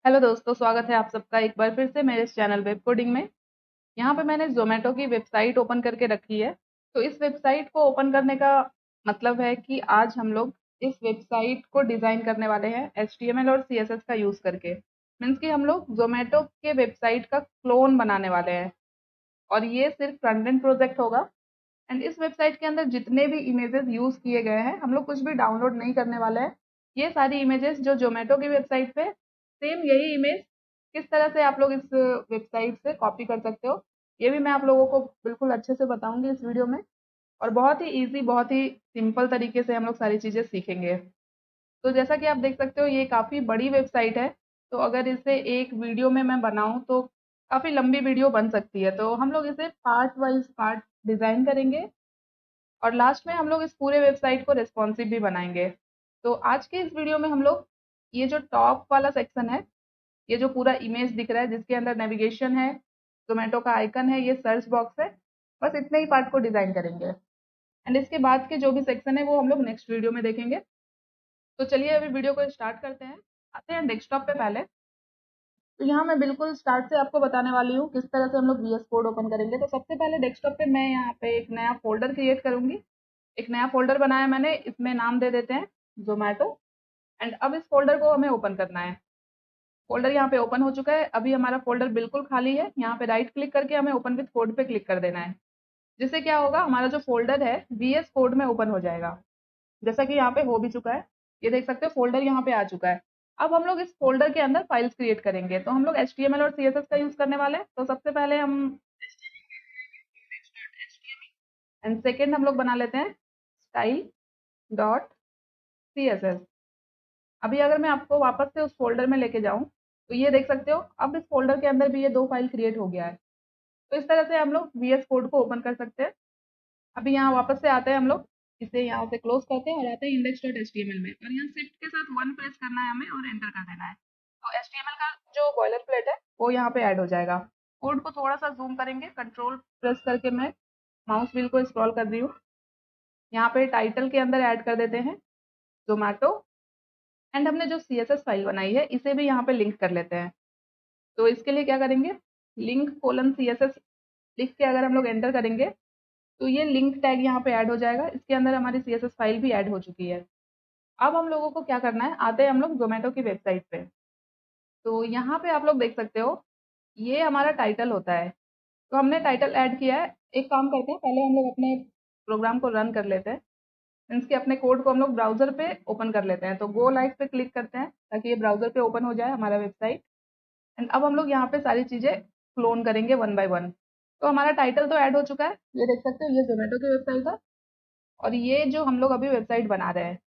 Hello दोस्तों, स्वागत है आप सबका एक बार फिर से मेरे इस चैनल वेब कोडिंग में। यहाँ पे मैंने ज़ोमैटो की वेबसाइट ओपन करके रखी है। तो इस वेबसाइट को ओपन करने का मतलब है कि आज हम लोग इस वेबसाइट को डिज़ाइन करने वाले हैं HTML और CSS का यूज़ करके। मीन्स कि हम लोग ज़ोमैटो के वेबसाइट का क्लोन बनाने वाले हैं और ये सिर्फ फ्रंट एंड प्रोजेक्ट होगा। एंड इस वेबसाइट के अंदर जितने भी इमेजेस यूज़ किए गए हैं, हम लोग कुछ भी डाउनलोड नहीं करने वाले हैं। ये सारी इमेजेस जो ज़ोमैटो की वेबसाइट पे, सेम यही इमेज किस तरह से आप लोग इस वेबसाइट से कॉपी कर सकते हो, ये भी मैं आप लोगों को बिल्कुल अच्छे से बताऊँगी इस वीडियो में। और बहुत ही ईज़ी, बहुत ही सिंपल तरीके से हम लोग सारी चीज़ें सीखेंगे। तो जैसा कि आप देख सकते हो, ये काफ़ी बड़ी वेबसाइट है। तो अगर इसे एक वीडियो में मैं बनाऊँ तो काफ़ी लंबी वीडियो बन सकती है। तो हम लोग इसे पार्ट वाइज़ पार्ट डिज़ाइन करेंगे और लास्ट में हम लोग इस पूरे वेबसाइट को रिस्पॉन्सिव भी बनाएंगे। तो आज के इस वीडियो में हम लोग ये जो टॉप वाला सेक्शन है, ये जो पूरा इमेज दिख रहा है जिसके अंदर नेविगेशन है, ज़ोमैटो का आइकन है, ये सर्च बॉक्स है, बस इतने ही पार्ट को डिज़ाइन करेंगे। एंड इसके बाद के जो भी सेक्शन है वो हम लोग नेक्स्ट वीडियो में देखेंगे। तो चलिए अभी वीडियो को स्टार्ट करते हैं। आते हैं डेस्कटॉप पे पहले। तो यहाँ मैं बिल्कुल स्टार्ट से आपको बताने वाली हूँ किस तरह से हम लोग VS कोड ओपन करेंगे। तो सबसे पहले डेस्कटॉप पे मैं यहाँ पे एक नया फ़ोल्डर क्रिएट करूँगी। एक नया फ़ोल्डर बनाया मैंने, इसमें नाम दे देते हैं ज़ोमैटो। एंड अब इस फ़ोल्डर को हमें ओपन करना है। फ़ोल्डर यहाँ पे ओपन हो चुका है। अभी हमारा फ़ोल्डर बिल्कुल खाली है। यहाँ पे राइट क्लिक करके हमें ओपन विथ कोड पे क्लिक कर देना है। जिससे क्या होगा, हमारा जो फ़ोल्डर है VS कोड में ओपन हो जाएगा। जैसा कि यहाँ पे हो भी चुका है। ये देख सकते हो फ़ोल्डर यहाँ पे आ चुका है। अब हम लोग इस फ़ोल्डर के अंदर फाइल्स क्रिएट करेंगे। तो हम लोग HTML और CSS का यूज़ करने वाले हैं। तो सबसे पहले हम एंड सेकंड हम लोग बना लेते हैं स्टाइल डॉट CSS। अभी अगर मैं आपको वापस से उस फ़ोल्डर में लेके जाऊँ, तो ये देख सकते हो, अब इस फ़ोल्डर के अंदर भी ये 2 फाइल क्रिएट हो गया है। तो इस तरह से हम लोग VS कोड को ओपन कर सकते हैं। अभी यहाँ वापस से आते हैं हम लोग, इसे यहाँ से क्लोज़ करते हैं और आते हैं index.html में, और यहाँ शिफ्ट के साथ 1 प्रेस करना है हमें और एंटर कर देना है। तो HTML का जो बॉयलर प्लेट है, वो यहाँ पे ऐड हो जाएगा। कोड को थोड़ा-सा ज़ूम करेंगे, कंट्रोल प्रेस करके मैं माउस व्हील को स्क्रॉल कर रही हूँ। यहाँ पे टाइटल के अंदर ऐड कर देते हैं ज़ोमैटो। एंड हमने जो CSS फाइल बनाई है, इसे भी यहाँ पे लिंक कर लेते हैं। तो इसके लिए क्या करेंगे, लिंक कोलन CSS लिख के अगर हम लोग एंटर करेंगे, तो ये लिंक टैग यहाँ पे ऐड हो जाएगा। इसके अंदर हमारी CSS फाइल भी ऐड हो चुकी है। अब हम लोगों को क्या करना है, आते हैं हम लोग ज़ोमैटो की वेबसाइट पे। तो यहाँ पे आप लोग देख सकते हो, ये हमारा टाइटल होता है। तो हमने टाइटल ऐड किया है। एक काम करते हैं, पहले हम लोग अपने प्रोग्राम को रन कर लेते हैं। मीन्स कि अपने कोड को हम लोग ब्राउज़र पे ओपन कर लेते हैं। तो गो लाइव पे क्लिक करते हैं ताकि ये ब्राउज़र पे ओपन हो जाए हमारा वेबसाइट। एंड अब हम लोग यहाँ पे सारी चीज़ें क्लोन करेंगे वन बाय वन। तो हमारा टाइटल तो ऐड हो चुका है, ये देख सकते हो, ये ज़ोमैटो की वेबसाइट है और ये जो हम लोग अभी वेबसाइट बना रहे हैं।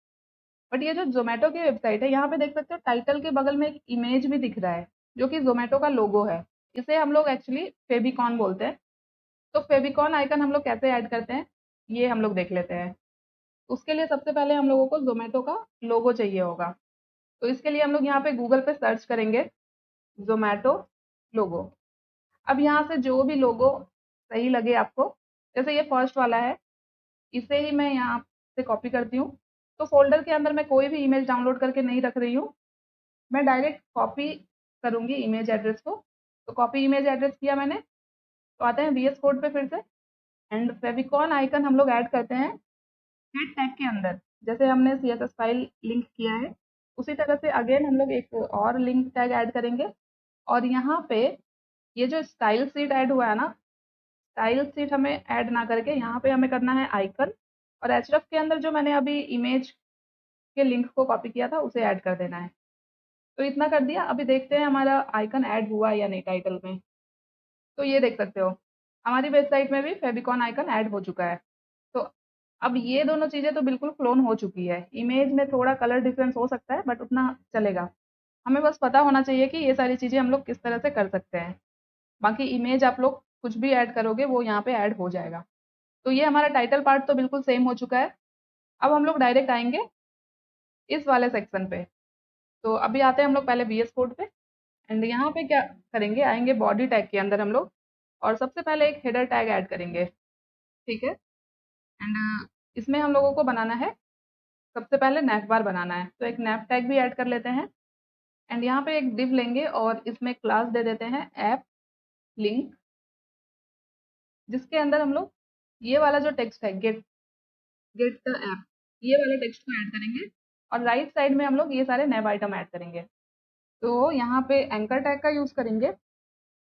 बट ये जो ज़ोमैटो की वेबसाइट है, यहाँ पे देख सकते हो टाइटल के बगल में एक इमेज भी दिख रहा है, जो कि ज़ोमैटो का लोगो है। इसे हम लोग एक्चुअली फेविकॉन बोलते हैं। तो फेविकॉन आइकन हम लोग कैसे ऐड करते हैं, ये हम लोग देख लेते हैं। उसके लिए सबसे पहले हम लोगों को ज़ोमैटो का लोगो चाहिए होगा। तो इसके लिए हम लोग यहाँ पे गूगल पे सर्च करेंगे ज़ोमैटो लोगो। अब यहाँ से जो भी लोगो सही लगे आपको, जैसे ये फर्स्ट वाला है, इसे ही मैं यहाँ से कॉपी करती हूँ। तो फ़ोल्डर के अंदर मैं कोई भी इमेज डाउनलोड करके नहीं रख रही हूँ, मैं डायरेक्ट कॉपी करूँगी इमेज एड्रेस को। तो कॉपी इमेज एड्रेस किया मैंने। तो आते हैं VS कोड पे फिर से, एंड फेविकॉन आइकन हम लोग ऐड करते हैं हेड टैग के अंदर। जैसे हमने CSS फाइल लिंक किया है, उसी तरह से अगेन हम लोग एक और लिंक टैग ऐड करेंगे। और यहाँ पे ये जो स्टाइल शीट ऐड हुआ है ना, स्टाइल शीट हमें ऐड ना करके यहाँ पे हमें करना है आइकन, और href के अंदर जो मैंने अभी इमेज के लिंक को कॉपी किया था उसे ऐड कर देना है। तो इतना कर दिया। अभी देखते हैं हमारा आइकन ऐड हुआ या नहीं टाइटल में। तो ये देख सकते हो, हमारी वेबसाइट में भी फेविकॉन आइकन ऐड हो चुका है। तो अब ये दोनों चीज़ें तो बिल्कुल क्लोन हो चुकी है। इमेज में थोड़ा कलर डिफरेंस हो सकता है बट उतना चलेगा। हमें बस पता होना चाहिए कि ये सारी चीज़ें हम लोग किस तरह से कर सकते हैं। बाकी इमेज आप लोग कुछ भी ऐड करोगे वो यहाँ पे ऐड हो जाएगा। तो ये हमारा टाइटल पार्ट तो बिल्कुल सेम हो चुका है। अब हम लोग डायरेक्ट आएँगे इस वाले सेक्शन पे। तो अभी आते हैं हम लोग पहले VS कोड पे। एंड यहाँ पे क्या करेंगे, आएँगे बॉडी टैग के अंदर हम लोग, और सबसे पहले एक हेडर टैग ऐड करेंगे, ठीक है? एंड इसमें हम लोगों को बनाना है, सबसे पहले नैव बार बनाना है। तो एक नैव टैग भी ऐड कर लेते हैं। एंड यहाँ पे एक डिव लेंगे और इसमें क्लास दे देते हैं ऐप लिंक, जिसके अंदर हम लोग ये वाला जो टेक्स्ट है गेट गेट द ऐप, ये वाले टेक्स्ट को ऐड करेंगे और राइट साइड में हम लोग ये सारे नए आइटम ऐड करेंगे। तो यहाँ पे एंकर टैग का यूज़ करेंगे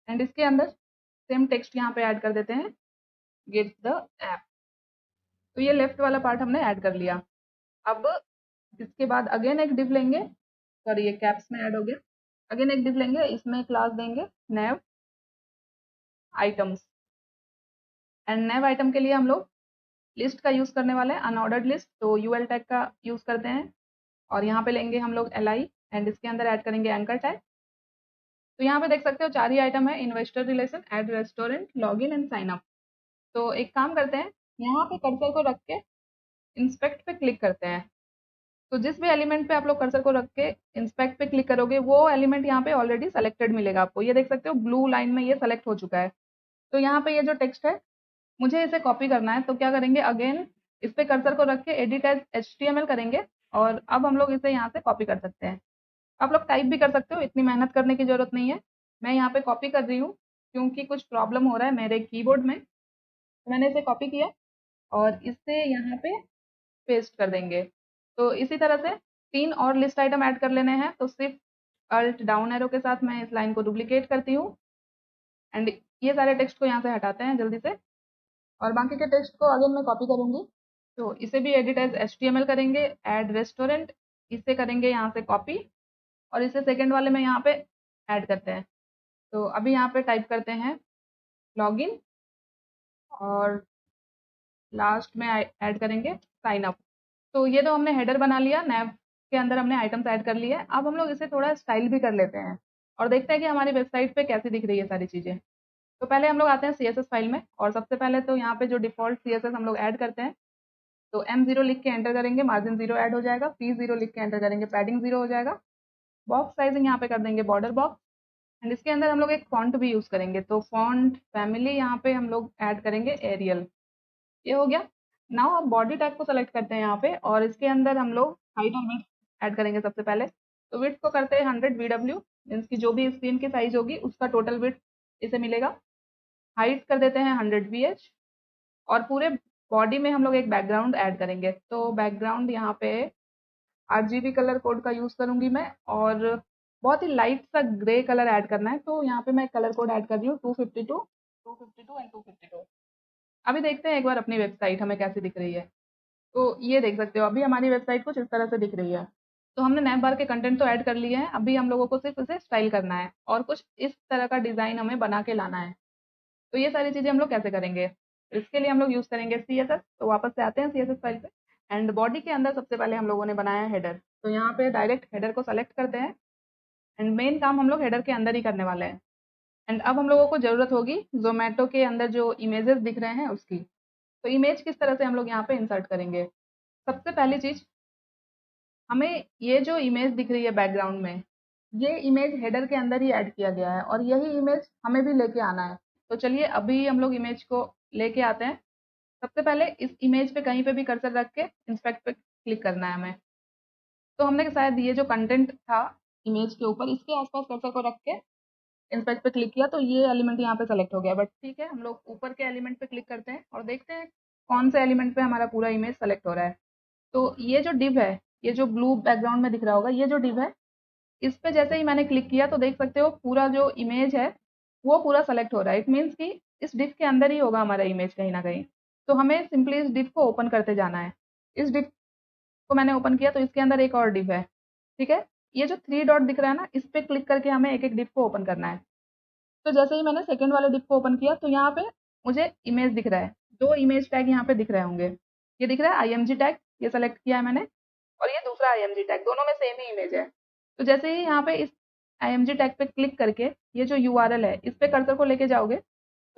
एंड इसके अंदर सेम टेक्स्ट यहाँ पे ऐड कर देते हैं गेट द ऐप। तो ये लेफ्ट वाला पार्ट हमने ऐड कर लिया। अब इसके बाद अगेन एक डिव लेंगे, सॉरी ये कैप्स में ऐड हो गया। अगेन एक डिव लेंगे, इसमें क्लास देंगे नैव आइटम्स एंड नैव आइटम के लिए हम लोग लिस्ट का यूज़ करने वाले हैं, अनऑर्डर्ड लिस्ट, तो यूएल टैग का यूज़ करते हैं और यहाँ पे लेंगे हम लोग एल आई एंड इसके अंदर ऐड करेंगे एंकर टैग। तो यहाँ पे देख सकते हो 4 ही आइटम है, investor relation, add restaurant, login and sign up. तो एक काम करते हैं, यहाँ पे कर्सर को रख के इंस्पेक्ट पे क्लिक करते हैं। तो जिस भी एलिमेंट पे आप लोग कर्सर को रख के इंस्पेक्ट पे क्लिक करोगे वो एलिमेंट यहाँ पे ऑलरेडी सेलेक्टेड मिलेगा आपको। ये देख सकते हो ब्लू लाइन में ये सेलेक्ट हो चुका है। तो यहाँ पे ये जो टेक्स्ट है मुझे इसे कॉपी करना है, तो क्या करेंगे अगेन इस पे कर्सर को रख के एडिट एज HTML करेंगे और अब हम लोग इसे यहाँ से कॉपी कर सकते हैं। आप लोग टाइप भी कर सकते हो, इतनी मेहनत करने की ज़रूरत नहीं है। मैं यहाँ पे कॉपी कर रही हूँ क्योंकि कुछ प्रॉब्लम हो रहा है मेरे कीबोर्ड में, तो मैंने इसे कॉपी किया और इसे यहाँ पे पेस्ट कर देंगे। तो इसी तरह से 3 और लिस्ट आइटम ऐड कर लेने हैं, तो सिर्फ अल्ट डाउन एरो के साथ मैं इस लाइन को डुप्लीकेट करती हूँ एंड ये सारे टेक्स्ट को यहाँ से हटाते हैं जल्दी से और बाकी के टेक्स्ट को अगेन मैं कॉपी करूँगी। तो इसे भी एडिट एज HTML करेंगे, ऐड रेस्टोरेंट, इसे करेंगे यहाँ से कॉपी और इसे सेकंड वाले में यहाँ पे ऐड करते हैं। तो अभी यहाँ पे टाइप करते हैं लॉगिन और लास्ट में ऐड करेंगे साइन अप। तो ये तो हमने हेडर बना लिया, नैव के अंदर हमने आइटम्स ऐड कर लिए। अब हम लोग इसे थोड़ा स्टाइल भी कर लेते हैं और देखते हैं कि हमारी वेबसाइट पे कैसी दिख रही है सारी चीज़ें। तो पहले हम लोग आते हैं CSS फाइल में और सबसे पहले तो यहाँ पे जो डिफ़ॉल्ट CSS हम लोग ऐड करते हैं, तो M0 लिख के एंटर करेंगे, मार्जिन 0 ऐड हो जाएगा, फी 0 लिख के एंटर करेंगे, पैडिंग 0 हो जाएगा, बॉक्स साइजिंग यहाँ पे कर देंगे बॉर्डर बॉक्स एंड इसके अंदर हम लोग एक फ़ॉन्ट भी यूज़ करेंगे। तो फ़ॉन्ट फैमिली यहाँ पे हम लोग ऐड करेंगे एरियल, ये हो गया। नाउ अब बॉडी टैग को सेलेक्ट करते हैं यहाँ पे और इसके अंदर हम लोग हाइट और विड्थ ऐड करेंगे सबसे पहले। तो विड्थ को करते हैं 100 VW, मीन्स की जो भी स्क्रीन की साइज होगी उसका टोटल विड्थ इसे मिलेगा। हाइट कर देते हैं 100 VH और पूरे बॉडी में हम लोग एक बैकग्राउंड ऐड करेंगे। तो बैकग्राउंड यहाँ पे RGB कलर कोड का यूज़ करूँगी मैं और बहुत ही लाइट सा ग्रे कलर ऐड करना है। तो यहाँ पे मैं कलर कोड ऐड कर रही हूँ 252, 252 एंड 252। अभी देखते हैं एक बार अपनी वेबसाइट हमें कैसी दिख रही है। तो ये देख सकते हो अभी हमारी वेबसाइट कुछ इस तरह से दिख रही है। तो हमने नैप बार के कंटेंट तो ऐड कर लिए हैं, अभी हम लोगों को सिर्फ इसे स्टाइल करना है और कुछ इस तरह का डिज़ाइन हमें बना के लाना है। तो ये सारी चीज़ें हम लोग कैसे करेंगे? इसके लिए हम लोग यूज़ करेंगे CSS। तो वापस से आते हैं CSS फाइल पे एंड बॉडी के अंदर सबसे पहले हम लोगों ने बनाया है हेडर। तो यहाँ पे डायरेक्ट हेडर को सेलेक्ट करते हैं एंड मेन काम हम लोग हेडर के अंदर ही करने वाले हैं। एंड अब हम लोगों को ज़रूरत होगी ज़ोमैटो के अंदर जो इमेजेस दिख रहे हैं उसकी। तो इमेज किस तरह से हम लोग यहाँ पे इंसर्ट करेंगे? सबसे पहली चीज़, हमें ये जो इमेज दिख रही है बैकग्राउंड में, ये इमेज हेडर के अंदर ही ऐड किया गया है और यही इमेज हमें भी लेके आना है। तो चलिए अभी हम लोग इमेज को लेके आते हैं। सबसे पहले इस इमेज पे कहीं पे भी कर्सर रख के इंस्पेक्ट पे क्लिक करना है हमें। तो हमने शायद ये जो कंटेंट था इमेज के ऊपर, इसके आसपास कर्सर को रख के इंस्पेक्ट पे क्लिक किया तो ये एलिमेंट यहाँ पे सेलेक्ट हो गया। बट ठीक है, हम लोग ऊपर के एलिमेंट पे क्लिक करते हैं और देखते हैं कौन से एलिमेंट पे हमारा पूरा इमेज सेलेक्ट हो रहा है। तो ये जो डिव है, ये जो ब्लू बैकग्राउंड में दिख रहा होगा, ये जो डिव है, इस पे जैसे ही मैंने क्लिक किया तो देख सकते हो पूरा जो इमेज है वो पूरा सेलेक्ट हो रहा है। इट मीन्स कि इस डिव के अंदर ही होगा हमारा इमेज कहीं ना कहीं। तो हमें सिंपली इस डिव को ओपन करते जाना है। इस डिव को मैंने ओपन किया तो इसके अंदर एक और डिव है, ठीक है। ये जो 3 डॉट दिख रहा है ना, इस पे क्लिक करके हमें एक एक डिव को ओपन करना है। तो जैसे ही मैंने सेकंड वाले डिव को ओपन किया तो यहाँ पे मुझे इमेज दिख रहा है, 2 इमेज टैग यहाँ पे दिख रहे होंगे। ये दिख रहा है IMG टैग, ये सेलेक्ट किया है मैंने और ये दूसरा IMG टैग, दोनों में सेम ही इमेज है। तो जैसे ही यहाँ पे इस IMG टैग पे क्लिक करके ये जो URL है इस पे कर्सर को लेके जाओगे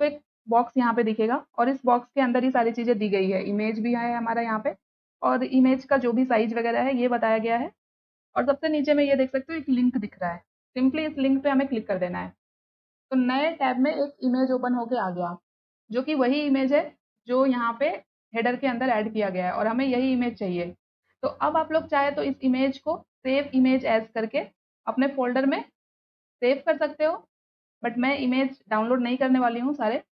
तो एक बॉक्स यहाँ पे दिखेगा और इस बॉक्स के अंदर ही सारी चीज़ें दी गई है। इमेज भी है हमारा यहाँ पे और इमेज का जो भी साइज वगैरह है ये बताया गया है और सबसे नीचे में ये देख सकते हो एक लिंक दिख रहा है। सिंपली इस लिंक पे हमें क्लिक कर देना है। तो नए टैब में एक इमेज ओपन होके आ गया, जो कि वही इमेज है जो यहाँ पे हेडर के अंदर ऐड किया गया है और हमें यही इमेज चाहिए। तो अब आप लोग चाहे तो इस इमेज को सेव इमेज एज करके अपने फ़ोल्डर में सेव कर सकते हो, बट मैं इमेज डाउनलोड नहीं करने वाली हूँ सारे।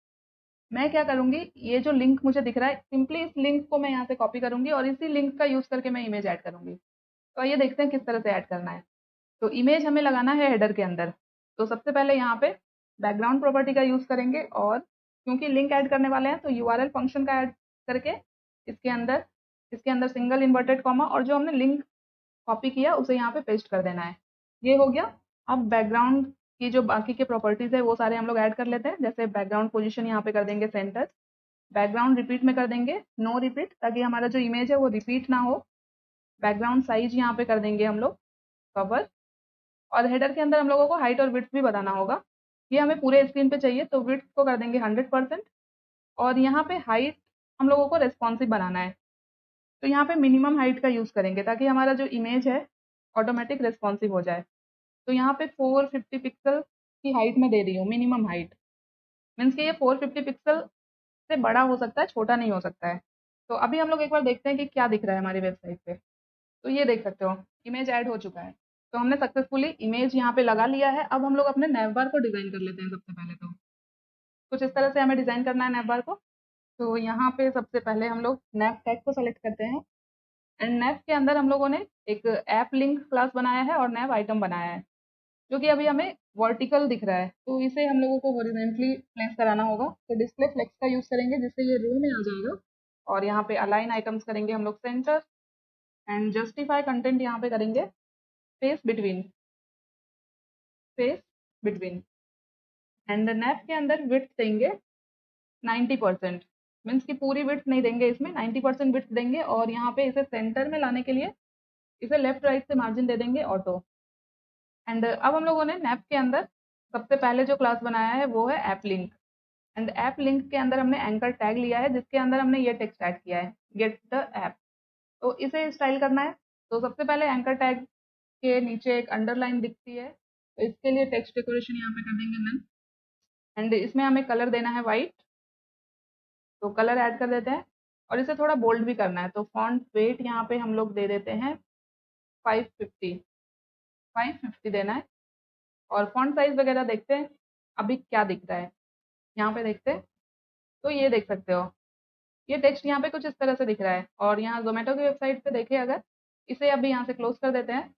मैं क्या करूँगी, ये जो लिंक मुझे दिख रहा है, सिंपली इस लिंक को मैं यहाँ से कॉपी करूँगी और इसी लिंक का यूज़ करके मैं इमेज ऐड करूँगी। तो आइए देखते हैं किस तरह से ऐड करना है। तो इमेज हमें लगाना है हेडर के अंदर। तो सबसे पहले यहाँ पे बैकग्राउंड प्रॉपर्टी का यूज़ करेंगे और क्योंकि लिंक ऐड करने वाले हैं तो यूआरएल फंक्शन का ऐड करके इसके अंदर सिंगल इन्वर्टेड कॉमा और जो हमने लिंक कॉपी किया उसे यहाँ पे पेस्ट कर देना है। ये हो गया। अब बैकग्राउंड की जो बाकी के प्रॉपर्टीज़ है वो सारे हम लोग ऐड कर लेते हैं। जैसे बैकग्राउंड पोजीशन यहाँ पे कर देंगे सेंटर, बैकग्राउंड रिपीट में कर देंगे नो रिपीट ताकि हमारा जो इमेज है वो रिपीट ना हो। बैकग्राउंड साइज यहाँ पे कर देंगे हम लोग कवर, और हेडर के अंदर हम लोगों को हाइट और विड्थ भी बताना होगा। ये हमें पूरे स्क्रीन पे चाहिए तो विड्थ को कर देंगे 100% और यहाँ पे हाइट हम लोगों को रेस्पॉन्सिव बनाना है। तो यहाँ पे मिनिमम हाइट का यूज़ करेंगे ताकि हमारा जो इमेज है ऑटोमेटिक रेस्पॉन्सिव हो जाए। तो यहाँ पे 450 पिक्सल की हाइट में दे रही हूँ, मिनिमम हाइट। मीन्स कि ये 450 पिक्सल से बड़ा हो सकता है, छोटा नहीं हो सकता है। तो अभी हम लोग एक बार देखते हैं कि क्या दिख रहा है हमारी वेबसाइट पे। तो ये देख सकते हो इमेज ऐड हो चुका है। तो हमने सक्सेसफुली इमेज यहाँ पे लगा लिया है। अब हम लोग अपने नैव बार को डिज़ाइन कर लेते हैं सबसे पहले तो। कुछ इस तरह से हमें डिज़ाइन करना है नैव बार को। तो यहाँ पे सबसे पहले हम लोग नैव टैग को सेलेक्ट करते हैं एंड नैव के अंदर हम लोगों ने एक ऐप लिंक क्लास बनाया है और नैव आइटम बनाया है, जो कि अभी हमें वर्टिकल दिख रहा है। तो इसे हम लोगों को हॉरिज़ॉन्टली प्लेस कराना होगा। तो डिस्प्ले फ्लेक्स का यूज़ करेंगे जिससे ये रो में आ जाएगा और यहाँ पे अलाइन आइटम्स करेंगे हम लोग सेंटर एंड जस्टिफाई कंटेंट यहाँ पे करेंगे space between, space between and nav के अंदर विड्थ देंगे 90%। मीन्स कि पूरी विड्थ नहीं देंगे, इसमें 90% विड्थ देंगे और यहाँ पे इसे सेंटर में लाने के लिए इसे लेफ्ट राइट से मार्जिन दे देंगे ऑटो। एंड अब हम लोगों ने नैव के अंदर सबसे पहले जो क्लास बनाया है वो है app link and app link के अंदर हमने एंकर टैग लिया है जिसके अंदर हमने ये टेक्स्ट ऐड किया है गेट द ऐप। तो इसे स्टाइल करना है। तो सबसे पहले एंकर टैग के नीचे एक अंडरलाइन दिखती है, तो इसके लिए टेक्स्ट डेकोरेशन यहाँ पे कर देंगे नन एंड इसमें हमें कलर देना है वाइट। तो कलर ऐड कर देते हैं और इसे थोड़ा बोल्ड भी करना है। तो फॉन्ट वेट यहाँ पे हम लोग दे देते हैं 550, 550 देना है। और फॉन्ट साइज वगैरह देखते हैं अभी क्या दिख रहा है, यहाँ पे देखते हैं। तो ये देख सकते हो ये टेक्स्ट यहाँ पे कुछ इस तरह से दिख रहा है और यहाँ ज़ोमैटो की वेबसाइट पे देखें अगर, इसे अभी यहाँ से क्लोज़ कर देते हैं।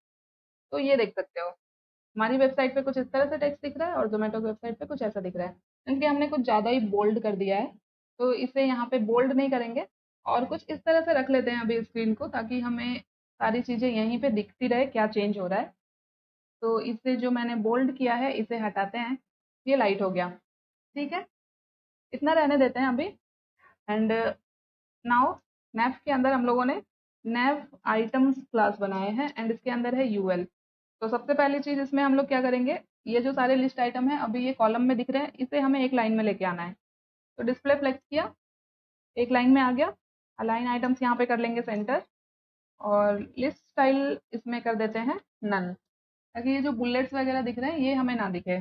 तो ये देख सकते हो हमारी वेबसाइट पे कुछ इस तरह से टेक्स्ट दिख रहा है और ज़ोमैटो की वेबसाइट पे कुछ ऐसा दिख रहा है। क्योंकि हमने कुछ ज़्यादा ही बोल्ड कर दिया है तो इसे यहाँ पे बोल्ड नहीं करेंगे और कुछ इस तरह से रख लेते हैं अभी स्क्रीन को ताकि हमें सारी चीज़ें यहीं पे दिखती रहे क्या चेंज हो रहा है। तो इसे जो मैंने बोल्ड किया है इसे हटाते हैं, ये लाइट हो गया। ठीक है, इतना रहने देते हैं अभी। एंड नाउ नैव के अंदर हम लोगों ने नैव आइटम्स क्लास बनाए हैं एंड इसके अंदर है यूएल। तो सबसे पहली चीज़ इसमें हम लोग क्या करेंगे, ये जो सारे लिस्ट आइटम है अभी ये कॉलम में दिख रहे हैं, इसे हमें एक लाइन में लेके आना है। तो डिस्प्ले फ्लेक्स किया, एक लाइन में आ गया। अलाइन आइटम्स यहाँ पे कर लेंगे सेंटर और लिस्ट स्टाइल इसमें कर देते हैं नन ताकि ये जो बुलेट्स वगैरह दिख रहे हैं ये हमें ना दिखे।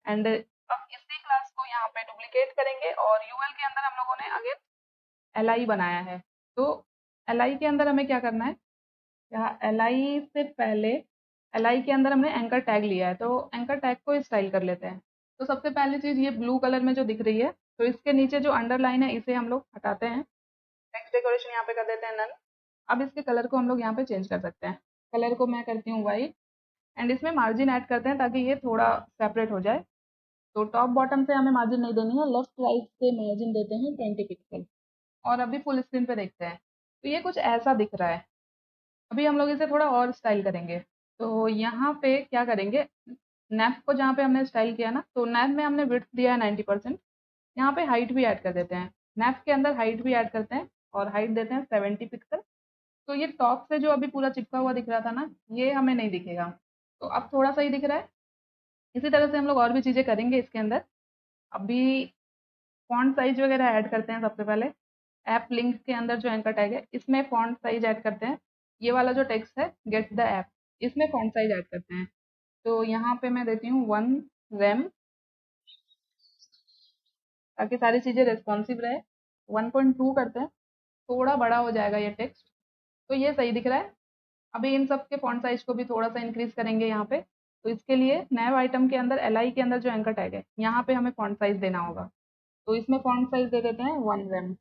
एंड अब इसी क्लास को यहाँ पे डुप्लीकेट करेंगे और यूएल के अंदर हम लोगों ने अगेन एल बनाया है। तो एल के अंदर हमें क्या करना है, यहाँ एल से पहले एल के अंदर हमने एंकर टैग लिया है तो एंकर टैग को स्टाइल कर लेते हैं। तो सबसे पहली चीज़ ये ब्लू कलर में जो दिख रही है तो इसके नीचे जो अंडरलाइन है इसे हम लोग हटाते हैं। टेक्स्ट डेकोरेशन यहाँ पे कर देते हैं नन। अब इसके कलर को हम लोग यहाँ पे चेंज कर सकते हैं। कलर को मैं करती हूँ वाइट एंड इसमें मार्जिन ऐड करते हैं ताकि ये थोड़ा सेपरेट हो जाए। तो टॉप बॉटम से हमें मार्जिन नहीं देनी है, लेफ्ट राइट से मार्जिन देते हैं 20 पिक्सल। और अभी फुल स्क्रीन पे देखते हैं तो ये कुछ ऐसा दिख रहा है। अभी हम लोग इसे थोड़ा और स्टाइल करेंगे। तो यहाँ पे क्या करेंगे, नैप को जहाँ पे हमने स्टाइल किया ना तो नैप में हमने विड्थ दिया है 90%, यहाँ पे हाइट भी ऐड कर देते हैं। नैप के अंदर हाइट भी ऐड करते हैं और हाइट देते हैं 70 पिक्सल। तो ये टॉप से जो अभी पूरा चिपका हुआ दिख रहा था ना ये हमें नहीं दिखेगा। तो अब थोड़ा सा ही दिख रहा है। इसी तरह से हम लोग और भी चीज़ें करेंगे इसके अंदर। अभी फॉन्ट साइज वगैरह ऐड करते हैं सबसे पहले। ऐप लिंक के अंदर जो एंकर टैग है इसमें फॉन्ट साइज ऐड करते हैं। ये वाला जो टेक्स्ट है गेट द ऐप, इसमें फॉन्ट साइज ऐड करते हैं। तो यहाँ पे मैं देती हूँ 1 रैम ताकि सारी चीज़ें रिस्पॉन्सिव रहे। 1.2 करते हैं, थोड़ा बड़ा हो जाएगा ये टेक्स्ट। तो ये सही दिख रहा है। अभी इन सब के फॉन्ट साइज को भी थोड़ा सा इंक्रीज करेंगे यहाँ पे तो इसके लिए नैव आइटम के अंदर एल आई के अंदर जो एंकर टैग है यहाँ पे हमें फॉन्ट साइज देना होगा। तो इसमें फॉन्ट साइज दे देते हैं 1 rem।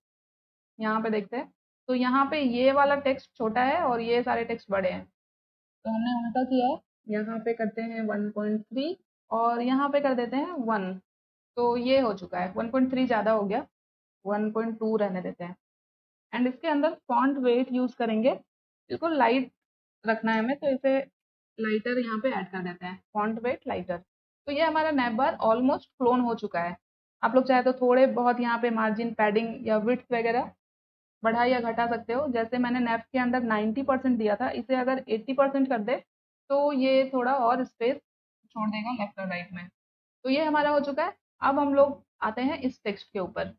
यहाँ पे देखते हैं तो यहाँ पे ये वाला टेक्स्ट छोटा है और ये सारे टेक्स्ट बड़े हैं, तो हमने उल्टा किया है। यहाँ पे करते हैं 1.3 और यहाँ पे कर देते हैं 1। तो ये हो चुका है, 1.3 ज़्यादा हो गया, 1.2 रहने देते हैं। एंड इसके अंदर फॉन्ट वेट यूज़ करेंगे, बिल्कुल लाइट रखना है हमें, तो इसे लाइटर यहाँ पे ऐड कर देते हैं, फॉन्ट वेट लाइटर। तो ये हमारा नैप बार ऑलमोस्ट क्लोन हो चुका है। आप लोग चाहे तो थोड़े बहुत यहाँ पे मार्जिन पैडिंग या विड्थ वगैरह बढ़ा या घटा सकते हो। जैसे मैंने नैप के अंदर 90% दिया था, इसे अगर 80% कर दे तो ये थोड़ा और स्पेस छोड़ देगा लेफ्ट और राइट में। तो ये हमारा हो चुका है। अब हम लोग आते हैं इस टेक्स्ट के ऊपर।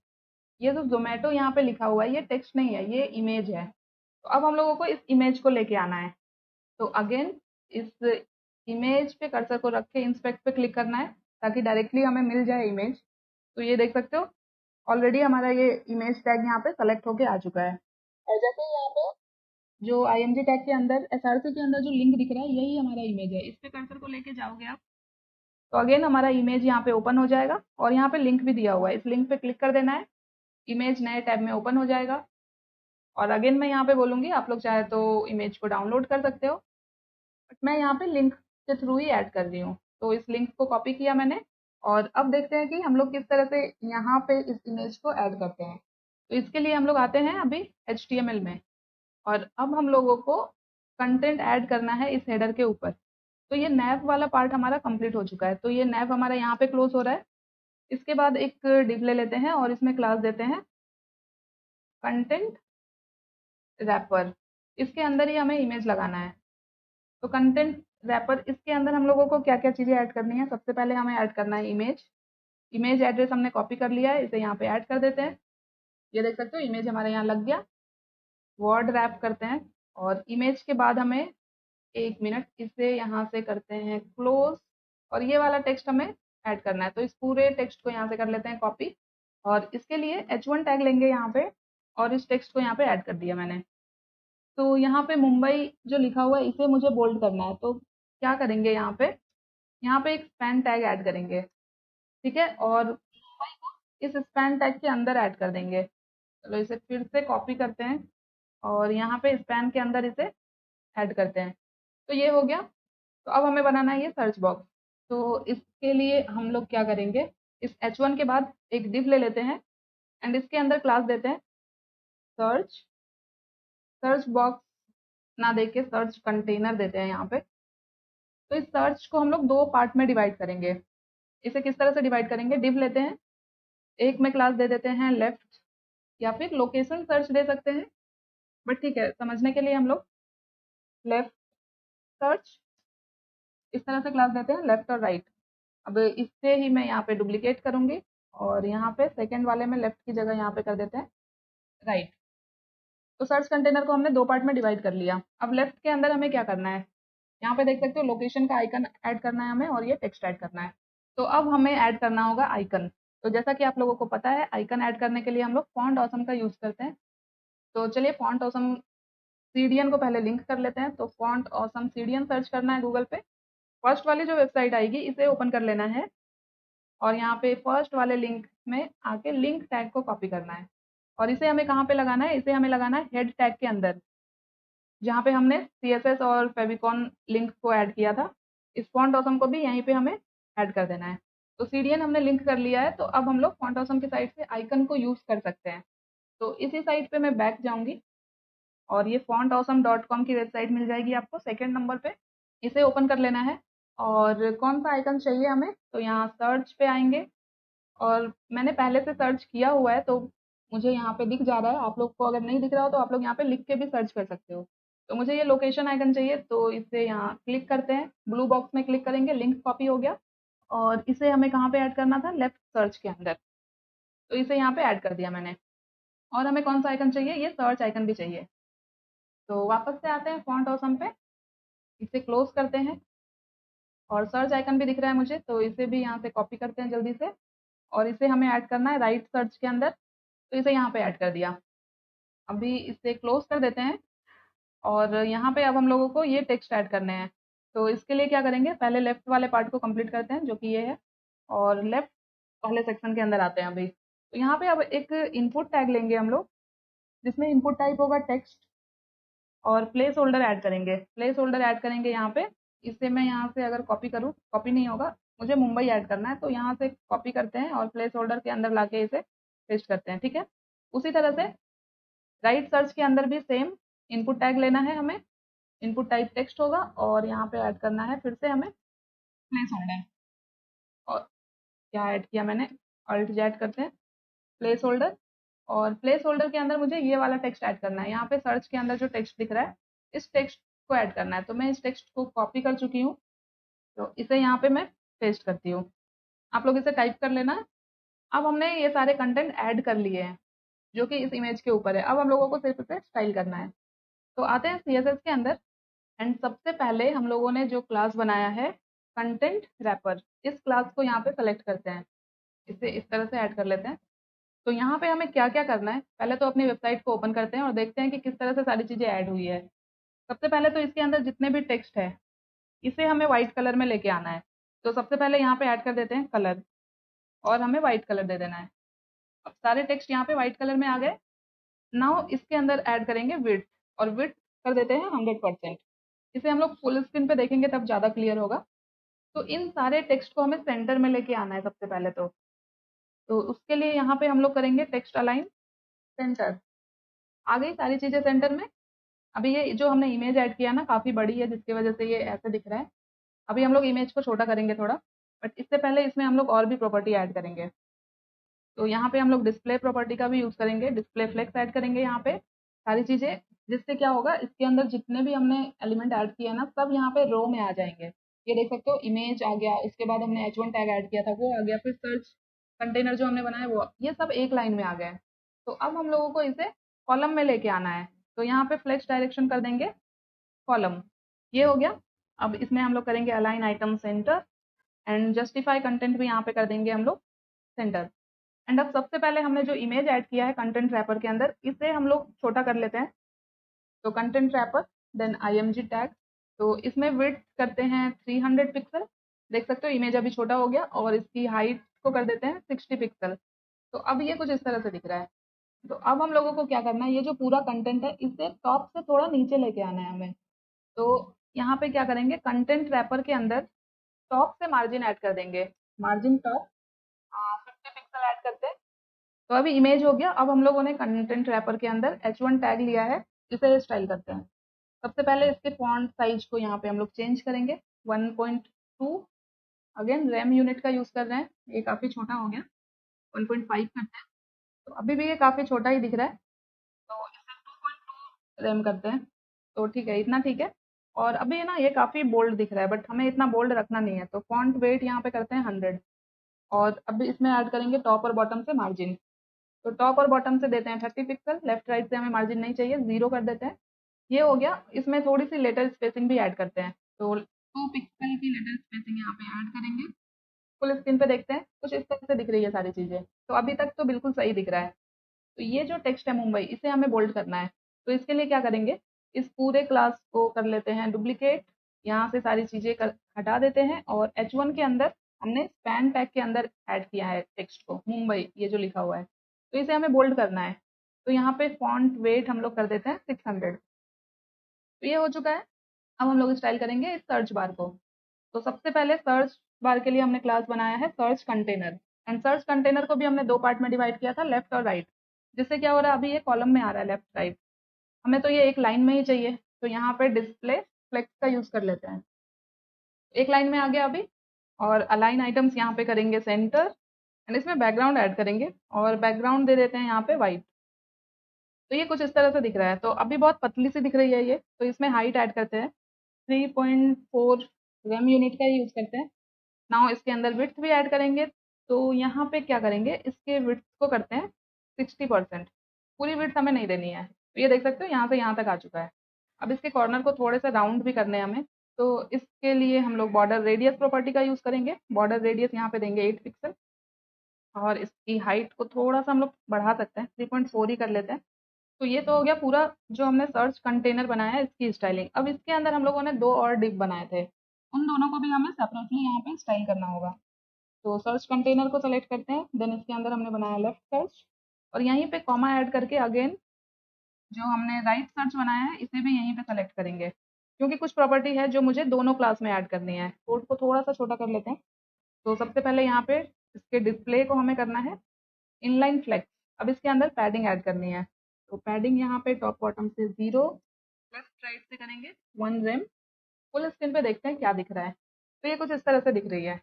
ये जो ज़ोमैटो यहाँ पे लिखा हुआ है ये टेक्स्ट नहीं है, ये इमेज है। तो अब हम लोगों को इस इमेज को लेके आना है। तो अगेन इस इमेज पे कर्सर को रख के इंस्पेक्ट पे क्लिक करना है ताकि डायरेक्टली हमें मिल जाए इमेज। तो ये देख सकते हो ऑलरेडी हमारा ये इमेज टैग यहाँ पे सेलेक्ट होके आ चुका है। और जैसे ही यहाँ पे जो आईएमजी टैग के अंदर एसआरसी के अंदर जो लिंक दिख रहा है यही हमारा इमेज है, इस पे कर्सर को लेके जाओगे आप तो अगेन हमारा इमेज यहाँ पे ओपन हो जाएगा और यहाँ पे लिंक भी दिया हुआ है, इस लिंक पे क्लिक कर देना है, इमेज नए टैब में ओपन हो जाएगा। और अगेन मैं यहाँ पे बोलूँगी आप लोग चाहे तो इमेज को डाउनलोड कर सकते हो, बट मैं यहाँ पे लिंक के थ्रू ही ऐड कर रही हूँ। तो इस लिंक को कॉपी किया मैंने और अब देखते हैं कि हम लोग किस तरह से यहाँ पे इस इमेज को ऐड करते हैं। तो इसके लिए हम लोग आते हैं अभी HTML में और अब हम लोगों को कंटेंट ऐड करना है इस हेडर के ऊपर। तो ये नैव वाला पार्ट हमारा कंप्लीट हो चुका है, तो ये नैव हमारा यहाँ पे क्लोज हो रहा है। इसके बाद एक डिव ले लेते हैं और इसमें क्लास देते हैं कंटेंट रैपर। इसके अंदर ही हमें इमेज लगाना है। तो कंटेंट रैपर इसके अंदर हम लोगों को क्या क्या चीज़ें ऐड करनी है, सबसे पहले हमें ऐड करना है इमेज। इमेज एड्रेस हमने कॉपी कर लिया है, इसे यहाँ पे ऐड कर देते हैं। ये देख सकते हो इमेज हमारे यहाँ लग गया। वर्ड रैप करते हैं और इमेज के बाद हमें 1 मिनट इसे यहाँ से करते हैं क्लोज और ये वाला टेक्स्ट हमें ऐड करना है। तो इस पूरे टेक्स्ट को यहाँ से कर लेते हैं कॉपी और इसके लिए H1 टैग लेंगे यहाँ पे और इस टेक्स्ट को यहाँ पे ऐड कर दिया मैंने। तो यहाँ पे मुंबई जो लिखा हुआ है इसे मुझे बोल्ड करना है, तो क्या करेंगे यहाँ पे एक स्पैन टैग ऐड करेंगे, ठीक है, और मुंबई को इस स्पैन टैग के अंदर ऐड कर देंगे। चलो इसे फिर से कॉपी करते हैं और यहाँ पे स्पैन के अंदर इसे ऐड करते हैं। तो ये हो गया। तो अब हमें बनाना है ये सर्च बॉक्स। तो इसके लिए हम लोग क्या करेंगे, इस H1 के बाद एक डिव ले लेते हैं एंड इसके अंदर क्लास देते हैं सर्च। सर्च बॉक्स ना देके सर्च कंटेनर देते हैं यहाँ पे। तो इस सर्च को हम लोग 2 पार्ट में डिवाइड करेंगे। इसे किस तरह से डिवाइड करेंगे, डिव लेते हैं, एक में क्लास दे देते हैं लेफ्ट या फिर लोकेशन सर्च दे सकते हैं, बट ठीक है समझने के लिए हम लोग लेफ्ट सर्च इस तरह से क्लास देते हैं, लेफ्ट और राइट। अब इससे ही मैं यहाँ पे डुप्लीकेट करूँगी और यहाँ पे सेकंड वाले में लेफ्ट की जगह यहाँ पे कर देते हैं राइट। तो सर्च कंटेनर को हमने 2 पार्ट में डिवाइड कर लिया। अब लेफ्ट के अंदर हमें क्या करना है, यहाँ पे देख सकते हो लोकेशन का आइकन ऐड करना है हमें और ये टेक्स्ट ऐड करना है। तो अब हमें ऐड करना होगा आइकन। तो जैसा कि आप लोगों को पता है आइकन ऐड करने के लिए हम लोग फॉन्ट ऑसम का यूज़ करते हैं। तो चलिए फॉन्ट ऑसम सीडीएन को पहले लिंक कर लेते हैं। तो फॉन्ट ऑसम सीडीएन सर्च करना है गूगल पे। फर्स्ट वाली जो वेबसाइट आएगी इसे ओपन कर लेना है और यहाँ पे फर्स्ट वाले लिंक में आके लिंक टैग को कॉपी करना है और इसे हमें कहाँ पे लगाना है, इसे हमें लगाना है हेड टैग के अंदर जहाँ पे हमने CSS और फेविकॉन लिंक को ऐड किया था। इस फॉन्ट ऑसम को भी यहीं पे हमें ऐड कर देना है। तो सीडीएन हमने लिंक कर लिया है, तो अब हम लोग फॉन्ट ऑसम की साइट से आइकन को यूज़ कर सकते हैं। तो इसी साइट पे मैं बैक जाऊँगी और ये fontawesome.com की वेबसाइट मिल जाएगी आपको सेकंड नंबर पे। इसे ओपन कर लेना है और कौन-सा आइकन चाहिए हमें, तो यहाँ सर्च पे आएँगे और मैंने पहले से सर्च किया हुआ है तो मुझे यहाँ पे दिख जा रहा है। आप लोग को अगर नहीं दिख रहा हो तो आप लोग यहाँ पे लिख के भी सर्च कर सकते हो। तो मुझे ये लोकेशन आइकन चाहिए तो इसे यहाँ क्लिक करते हैं, ब्लू बॉक्स में क्लिक करेंगे, लिंक कॉपी हो गया और इसे हमें कहाँ पे ऐड करना था, लेफ्ट सर्च के अंदर। तो इसे यहाँ पे ऐड कर दिया मैंने और हमें कौन-सा आइकन चाहिए, ये सर्च आइकन भी चाहिए। तो वापस से आते हैं फॉन्ट ऑसम पे, इसे क्लोज़ करते हैं और सर्च आइकन भी दिख रहा है मुझे, तो इसे भी यहाँ से कॉपी करते हैं जल्दी से और इसे हमें ऐड करना है राइट सर्च के अंदर, तो इसे यहाँ पे ऐड कर दिया। अभी इसे क्लोज़ कर देते हैं और यहाँ पे अब हम लोगों को ये टेक्स्ट ऐड करने हैं। तो इसके लिए क्या करेंगे, पहले लेफ्ट वाले पार्ट को कंप्लीट करते हैं जो कि ये है, और लेफ्ट वाले सेक्शन के अंदर आते हैं अभी। तो यहाँ पे अब एक इनपुट टैग लेंगे हम लोग, जिसमें इनपुट टाइप होगा टेक्स्ट, और प्लेस होल्डर ऐड करेंगे। प्लेस होल्डर ऐड करेंगे यहाँ पे। इसे मैं यहाँ से अगर कॉपी करूँ, कॉपी नहीं होगा, मुझे मुंबई ऐड करना है, तो यहाँ से कॉपी करते हैं और प्लेस होल्डर के अंदर लाके इसे पेस्ट करते हैं, ठीक है। उसी तरह से राइट सर्च के अंदर भी सेम इनपुट टैग लेना है हमें। इनपुट टाइप टेक्स्ट होगा और यहाँ पे ऐड करना है फिर से हमें प्लेस होल्डर। और क्या ऐड किया मैंने, ऑल्ट जेड करते हैं, प्लेस होल्डर। और प्लेस होल्डर के अंदर मुझे ये वाला टेक्स्ट ऐड करना है। यहाँ पे सर्च के अंदर जो टेक्स्ट दिख रहा है, इस टेक्स्ट को ऐड करना है। तो मैं इस टेक्स्ट को कॉपी कर चुकी हूँ, तो इसे यहाँ पे मैं पेस्ट करती हूँ। आप लोग इसे टाइप कर लेना। अब हमने ये सारे कंटेंट ऐड कर लिए हैं जो कि इस इमेज के ऊपर है। अब हम लोगों को सिर्फ इसे स्टाइल करना है। तो आते हैं सीएसएस के अंदर, एंड सबसे पहले हम लोगों ने जो क्लास बनाया है कंटेंट रैपर, इस क्लास को यहाँ पे सेलेक्ट करते हैं। इसे इस तरह से ऐड कर लेते हैं। तो यहाँ पे हमें क्या क्या करना है, पहले तो अपनी वेबसाइट को ओपन करते हैं और देखते हैं कि किस तरह से सारी चीज़ें ऐड हुई है। सबसे पहले तो इसके अंदर जितने भी टेक्स्ट है, इसे हमें व्हाइट कलर में लेके आना है। तो सबसे पहले यहाँ पे ऐड कर देते हैं कलर, और हमें व्हाइट कलर दे देना है। अब सारे टेक्स्ट यहाँ पे व्हाइट कलर में आ गए। नाउ इसके अंदर ऐड करेंगे विड्थ, और विड्थ कर देते हैं 100%। इसे हम लोग फुल स्क्रीन पे देखेंगे तब ज़्यादा क्लियर होगा। तो इन सारे टेक्स्ट को हमें सेंटर में लेके आना है सबसे पहले तो उसके लिए यहाँ पे हम लोग करेंगे टेक्स्ट अलाइन सेंटर। आ गई सारी चीज़ें सेंटर में। अभी ये जो हमने इमेज ऐड किया ना, काफ़ी बड़ी है जिसकी वजह से ये ऐसे दिख रहा है। अभी हम लोग इमेज को छोटा करेंगे थोड़ा, बट इससे पहले इसमें हम लोग और भी प्रॉपर्टी ऐड करेंगे। तो यहाँ पे हम लोग डिस्प्ले प्रॉपर्टी का भी यूज़ करेंगे, डिस्प्ले फ्लेक्स ऐड करेंगे यहाँ पे सारी चीज़ें। जिससे क्या होगा, इसके अंदर जितने भी हमने एलिमेंट ऐड किए हैं ना, सब यहाँ पे रो में आ जाएंगे। ये देख सकते हो, इमेज आ गया, उसके बाद हमने H1 टैग ऐड किया था वो आ गया, फिर सर्च कंटेनर जो हमने बनाया वो, ये सब एक लाइन में आ गए। तो अब हम लोगों को इसे कॉलम में लेके आना है। तो यहाँ पे फ्लेक्स डायरेक्शन कर देंगे कॉलम, ये हो गया। अब इसमें हम लोग करेंगे align item centre, and justify content भी यहाँ पे कर देंगे हम लोग सेंटर। एंड अब सबसे पहले हमने जो इमेज ऐड किया है कंटेंट रैपर के अंदर, इसे हम लोग छोटा कर लेते हैं। तो content wrapper then IMG tag, तो इसमें विड्थ करते हैं 300 पिक्सल। देख सकते हो इमेज अभी छोटा हो गया, और इसकी हाइट को कर देते हैं 60 पिक्सल। तो अब ये कुछ इस तरह से दिख रहा है। तो अब हम लोगों को क्या करना है, ये जो पूरा कंटेंट है इसे टॉप से थोड़ा नीचे लेके आना है हमें। तो यहाँ पे क्या करेंगे, कंटेंट रैपर के अंदर टॉप से मार्जिन ऐड कर देंगे। मार्जिन टॉप 50 पिक्सल ऐड करते हैं। तो अभी इमेज हो गया। अब हम लोगों ने कंटेंट रैपर के अंदर H1 टैग लिया है, इसे स्टाइल करते हैं। सबसे पहले इसके फॉन्ट साइज को यहाँ पे हम लोग चेंज करेंगे 1.2। अगेन रैम यूनिट का यूज़ कर रहे हैं, ये काफ़ी छोटा हो गया, 1.5 करते हैं। तो अभी भी ये काफ़ी छोटा ही दिख रहा है, तो इसे 2.2 रैम करते हैं। तो ठीक है, इतना ठीक है। और अभी ना ये काफ़ी बोल्ड दिख रहा है, बट हमें इतना बोल्ड रखना नहीं है, तो फॉन्ट वेट यहाँ पे करते हैं 100। और अब इसमें ऐड करेंगे टॉप और बॉटम से मार्जिन। तो टॉप और बॉटम से देते हैं 30 पिक्सल, लेफ्ट राइट से हमें मार्जिन नहीं चाहिए, 0 कर देते हैं। ये हो गया। इसमें थोड़ी सी लेटर स्पेसिंग भी ऐड करते हैं, तो 2 पिक्सल की लेटर स्पेसिंग यहाँ पे ऐड करेंगे। फुल स्क्रीन पे देखते हैं, कुछ इस तरह से दिख रही है सारी चीज़ें। तो अभी तक तो बिल्कुल सही दिख रहा है। तो ये जो टेक्स्ट है मुंबई, इसे हमें बोल्ड करना है। तो इसके लिए क्या करेंगे, इस पूरे क्लास को कर लेते हैं डुप्लीकेट, यहाँ से सारी चीज़ें हटा देते हैं, और H1 के अंदर हमने स्पैन टैग के अंदर ऐड किया है टेक्स्ट को, मुंबई ये जो लिखा हुआ है। तो इसे हमें बोल्ड करना है। तो यहाँ पे फॉन्ट वेट हम लोग कर देते हैं 600। तो ये हो चुका है। अब हम लोग स्टाइल करेंगे इस सर्च बार को। तो सबसे पहले सर्च बार के लिए हमने क्लास बनाया है search container, and search container को भी हमने दो पार्ट में डिवाइड किया था, लेफ्ट और राइट। जिससे क्या हो रहा है, अभी ये कॉलम में आ रहा है लेफ्ट राइट, हमें तो ये एक लाइन में ही चाहिए। तो यहाँ पे डिस्प्ले फ्लेक्स का यूज़ कर लेते हैं। एक लाइन में आ गया अभी। और अलाइन आइटम्स यहाँ पे करेंगे सेंटर, एंड इसमें बैकग्राउंड ऐड करेंगे, और बैकग्राउंड दे देते हैं यहाँ पे वाइट। तो ये कुछ इस तरह से दिख रहा है। तो अभी बहुत पतली सी दिख रही है ये, तो इसमें हाइट ऐड करते हैं 3.4 रैम यूनिट का यूज़ करते हैं। नाउ इसके अंदर विड्थ भी ऐड करेंगे। तो यहाँ पे क्या करेंगे, इसके विड्थ को करते हैं 60%। पूरी विड्थ हमें नहीं देनी है। तो ये देख सकते हो यहाँ से यहाँ तक आ चुका है। अब इसके कॉर्नर को थोड़े से राउंड भी करने हैं हमें। तो इसके लिए हम लोग बॉर्डर रेडियस प्रॉपर्टी का यूज़ करेंगे। बॉर्डर रेडियस यहाँ पे देंगे 8 पिक्सल, और इसकी हाइट को थोड़ा सा हम लोग बढ़ा सकते हैं, 3.4 ही कर लेते हैं। तो ये तो हो गया पूरा जो हमने सर्च कंटेनर बनाया है इसकी स्टाइलिंग। अब इसके अंदर हम लोगों ने दो और डिव बनाए थे। उन दोनों को भी हमें सेपरेटली यहाँ पे स्टाइल करना होगा। तो सर्च कंटेनर को सेलेक्ट करते हैं, देन इसके अंदर हमने बनाया लेफ्ट सर्च, और यहीं पे कॉमा ऐड करके अगेन जो हमने राइट सर्च बनाया है इसे भी यहीं पे सेलेक्ट करेंगे, क्योंकि कुछ प्रॉपर्टी है जो मुझे दोनों क्लास में ऐड करनी है। कोड को थोड़ा सा छोटा कर लेते हैं। तो सबसे पहले यहाँ पे इसके डिस्प्ले को हमें करना है इनलाइन फ्लेक्स। अब इसके अंदर पैडिंग ऐड करनी है, तो पैडिंग यहाँ पे टॉप बॉटम से 0, लेफ्ट राइट से करेंगे 1 रेम। फुल स्क्रीन पे देखते हैं क्या दिख रहा है। तो ये कुछ इस तरह से दिख रही है।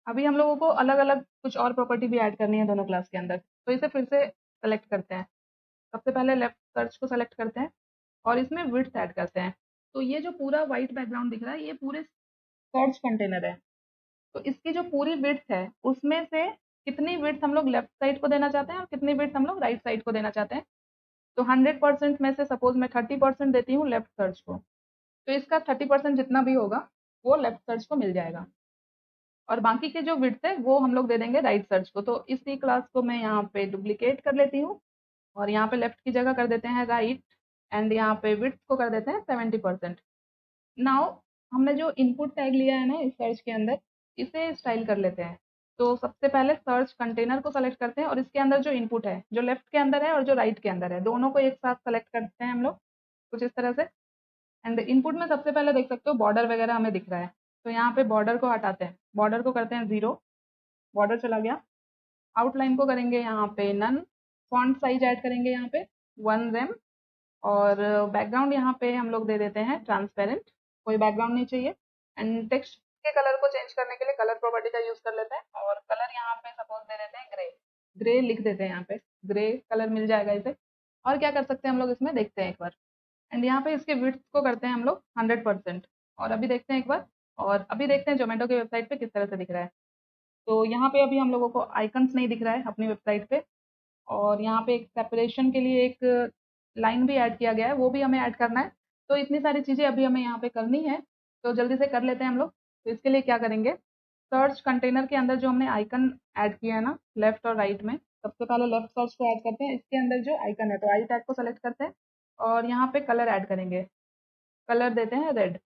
अभी हम लोगों को अलग अलग कुछ और प्रॉपर्टी भी ऐड करनी है दोनों क्लास के अंदर, तो इसे फिर से सेलेक्ट करते हैं। सबसे पहले लेफ्ट सर्च को सेलेक्ट करते हैं और इसमें विड्थ ऐड करते हैं। तो ये जो पूरा व्हाइट बैकग्राउंड दिख रहा है ये पूरे सर्च कंटेनर है। तो इसकी जो पूरी विड्थ है उसमें से कितनी विड्थ हम लोग लेफ्ट साइड को देना चाहते हैं और कितनी विड्थ हम लोग राइट साइड को देना चाहते हैं। तो 100% में से सपोज मैं 30% देती हूँ लेफ्ट सर्च को, तो इसका 30% जितना भी होगा वो लेफ्ट सर्च को मिल जाएगा, और बाकी के जो विड्थ है वो हम लोग दे देंगे राइट सर्च को। तो इसी क्लास को मैं यहाँ पे डुप्लीकेट कर लेती हूँ और यहाँ पे लेफ्ट की जगह कर देते हैं राइट, एंड यहाँ पे विड्थ को कर देते हैं 70%। नाउ हमने जो इनपुट टैग लिया है ना इस सर्च के अंदर, इसे स्टाइल कर लेते हैं। तो सबसे पहले सर्च कंटेनर को सेलेक्ट करते हैं और इसके अंदर जो इनपुट है जो लेफ्ट के अंदर है और जो राइट के अंदर है दोनों को एक साथ सेलेक्ट करते हैं हम लोग कुछ इस तरह से। एंड इनपुट में सबसे पहले देख सकते हो बॉर्डर वगैरह हमें दिख रहा है, तो यहाँ पे बॉर्डर को हटाते हैं, बॉर्डर को करते हैं 0, बॉर्डर चला गया। आउटलाइन को करेंगे यहाँ पे नन, फॉन्ट साइज ऐड करेंगे यहाँ पे 1 रेम, और बैकग्राउंड यहाँ पे हम लोग दे देते हैं ट्रांसपेरेंट, कोई बैकग्राउंड नहीं चाहिए। एंड टेक्स्ट के कलर को चेंज करने के लिए कलर प्रॉपर्टी का यूज कर लेते हैं और कलर यहाँ पे सपोज दे देते हैं ग्रे, ग्रे लिख देते हैं यहाँ पे, ग्रे कलर मिल जाएगा इसे। और क्या कर सकते हैं हम लोग इसमें देखते हैं एक बार। एंड यहाँ पे इसके विड्थ को करते हैं हम लोग 100%, और अभी देखते हैं एक बार। और अभी देखते हैं जोमेटो की वेबसाइट पे किस तरह से दिख रहा है। तो यहाँ पे अभी हम लोगों को आइकन्स नहीं दिख रहा है अपनी वेबसाइट पे, और यहाँ पे एक सेपरेशन के लिए एक लाइन भी ऐड किया गया है, वो भी हमें ऐड करना है। तो इतनी सारी चीज़ें अभी हमें यहाँ पे करनी है, तो जल्दी से कर लेते हैं हम लोग। तो इसके लिए क्या करेंगे, सर्च कंटेनर के अंदर जो हमने आइकन ऐड किया है ना लेफ्ट और राइट में, सबसे पहले लेफ्ट सर्च को ऐड करते हैं, इसके अंदर जो आइकन है तो आई टैग को सेलेक्ट करते हैं और यहाँ पे कलर ऐड करेंगे, कलर देते हैं रेड।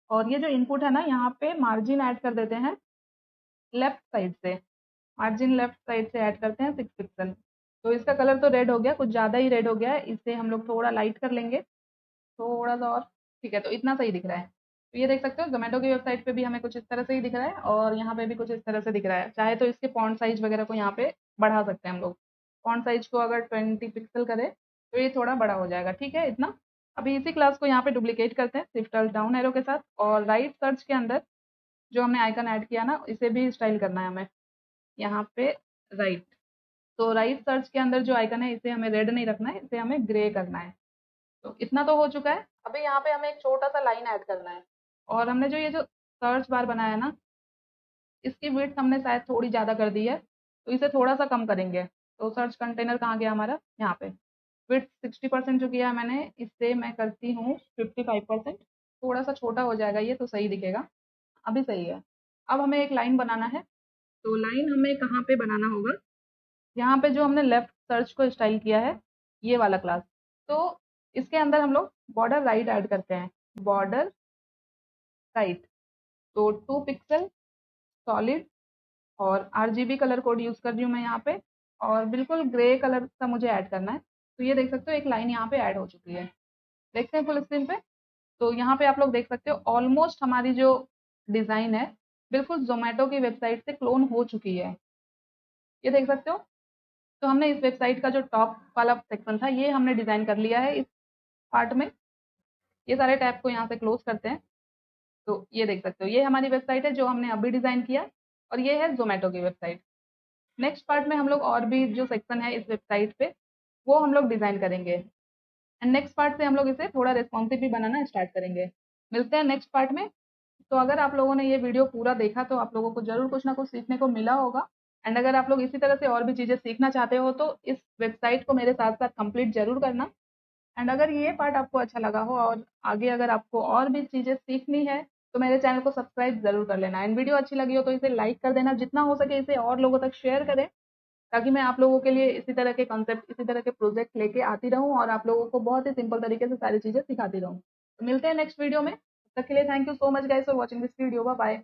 और ये जो इनपुट है ना यहाँ पे मार्जिन ऐड कर देते हैं लेफ्ट साइड से, मार्जिन लेफ्ट साइड से ऐड करते हैं 6 पिक्सल। तो इसका कलर तो रेड हो गया, कुछ ज़्यादा ही रेड हो गया है, इसे हम लोग थोड़ा लाइट कर लेंगे, थोड़ा सा और। ठीक है, तो इतना सही दिख रहा है। तो ये देख सकते हो जोमेटो की वेबसाइट पे भी हमें कुछ इस तरह से ही दिख रहा है और यहाँ पे भी कुछ इस तरह से दिख रहा है। चाहे तो इसके फॉन्ट साइज वगैरह को यहाँ पे बढ़ा सकते हैं हम लोग। फॉन्ट साइज को अगर 20 पिक्सल करें तो ये थोड़ा बड़ा हो जाएगा, ठीक है इतना। अभी इसी क्लास को यहाँ पे डुप्लीकेट करते हैं शिफ्ट अल्ट डाउन एरो के साथ, और राइट सर्च के अंदर जो हमने आइकन ऐड किया ना इसे भी स्टाइल करना है हमें यहाँ पे राइट। तो राइट सर्च के अंदर जो आइकन है इसे हमें रेड नहीं रखना है, इसे हमें ग्रे करना है। तो इतना तो हो चुका है। अभी यहाँ पे हमें एक छोटा सा लाइन ऐड करना है, और हमने जो ये जो सर्च बार बनाया ना इसकी विड्थ हमने शायद थोड़ी ज़्यादा कर दी है, तो इसे थोड़ा सा कम करेंगे। तो सर्च कंटेनर कहाँ गया हमारा, यहाँ पे। विड्थ 60% जो किया है मैंने, इससे मैं करती हूँ 55%। थोड़ा सा छोटा हो जाएगा ये, तो सही दिखेगा। अभी सही है। अब हमें एक लाइन बनाना है, तो लाइन हमें कहाँ पे बनाना होगा, यहाँ पे जो हमने लेफ्ट सर्च को स्टाइल किया है ये वाला क्लास, तो इसके अंदर हम लोग बॉर्डर राइट ऐड करते हैं, बॉर्डर राइट। तो 2 पिक्सल सॉलिड, और आरजीबी कलर कोड यूज़ कर रही हूँ मैं यहाँ पे, और बिल्कुल ग्रे कलर का मुझे ऐड करना है। तो ये देख सकते हो एक लाइन यहाँ पे ऐड हो चुकी है, देखते हैं फुल स्क्रीन पे। तो यहाँ पे आप लोग देख सकते हो ऑलमोस्ट हमारी जो डिज़ाइन है बिल्कुल जोमेटो की वेबसाइट से क्लोन हो चुकी है, ये देख सकते हो। तो हमने इस वेबसाइट का जो टॉप वाला सेक्शन था ये हमने डिज़ाइन कर लिया है इस पार्ट में। ये सारे टैब को यहाँ से क्लोज करते हैं। तो ये देख सकते हो ये हमारी वेबसाइट है जो हमने अभी डिज़ाइन किया, और ये है ज़ोमैटो की वेबसाइट। नेक्स्ट पार्ट में हम लोग और भी जो सेक्शन है इस वेबसाइट पे वो हम लोग डिज़ाइन करेंगे, एंड नेक्स्ट पार्ट से हम लोग इसे थोड़ा रिस्पॉन्सिव भी बनाना स्टार्ट करेंगे। मिलते हैं नेक्स्ट पार्ट में। तो अगर आप लोगों ने ये वीडियो पूरा देखा तो आप लोगों को ज़रूर कुछ ना कुछ सीखने को मिला होगा। एंड अगर आप लोग इसी तरह से और भी चीज़ें सीखना चाहते हो तो इस वेबसाइट को मेरे साथ साथ कंप्लीट ज़रूर करना। एंड अगर ये पार्ट आपको अच्छा लगा हो और आगे अगर आपको और भी चीज़ें सीखनी है तो मेरे चैनल को सब्सक्राइब ज़रूर कर लेना। एंड वीडियो अच्छी लगी हो तो इसे लाइक कर देना, जितना हो सके इसे और लोगों तक शेयर करें, ताकि मैं आप लोगों के लिए इसी तरह के कॉन्सेप्ट इसी तरह के प्रोजेक्ट लेके आती रहूँ और आप लोगों को बहुत ही सिंपल तरीके से सारी चीज़ें सिखाती रहूँ। तो मिलते हैं नेक्स्ट वीडियो में। तक के लिए thank you so much guys for watching this video. Bye bye.